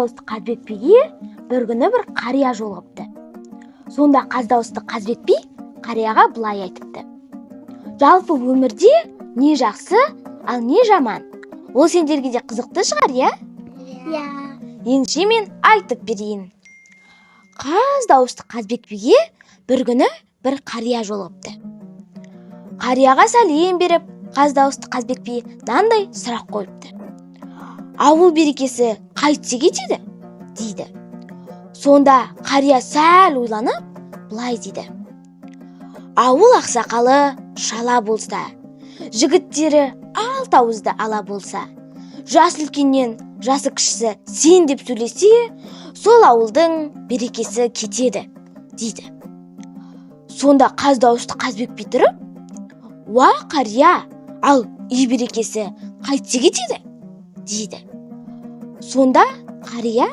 дауысты Қазбек биге бір күні бір қария жолығыпты. Сонда қаз дауысты Қазбек би қарияға былай айтыпты: жалпы өмірде не жақсы, ал не жаман? Ол сендерге де қызықты шығар, иә? Иә. Ендеше мен айтып берейін. Қаз дауысты Қазбек биге бір күні бір қария жолығыпты. Қарияға сәлем беріп, қаз дауысты Қазбек би мынандай сұрақ қойыпты: ауыл берекесі қайтсе кетеді? дейді. Сонда қария сәл ойланып, былай дейді: ауыл ақсақалы шала болса, жігіттері алты ауызды ала болса, жас үлкеннен жасы кішісі сен деп сөйлесе, сол ауылдың берекесі кетеді, дейді. Сонда қаз дауысты Қазбек би тұрып: уа қария, ал үй берекесі қайтсе кетеді, дейді. Сонда қария: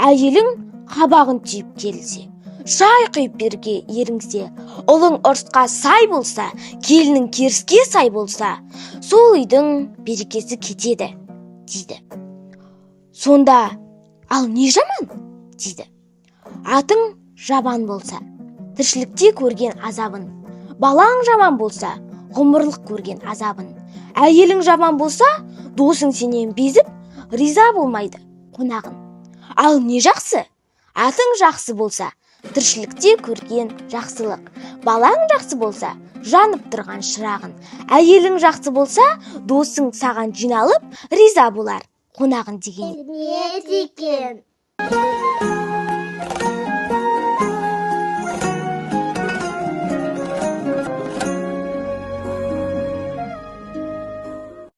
әйелің қабағын түйіп келсе, шай құйып берге еріңсе, ұлың ұрысқа сай болса, келінің керіске сай болса, сол үйдің берекесі кетеді, дейді. Сонда ал не жаман? дейді. Атың жабан болса, тіршілікте көрген азабын, балаң жаман болса, ғұмырлық көрген азабын, әйелің жаман болса, досың сенен безіп, риза болмайды қонағын. Ал не жақсы? Атың жақсы болса, тіршілікте көрген жақсылық, балаң жақсы болса, жанып тұрған шырағын, әйелің жақсы болса, досың саған жиналып, риза болар қонағын деген. Не екен?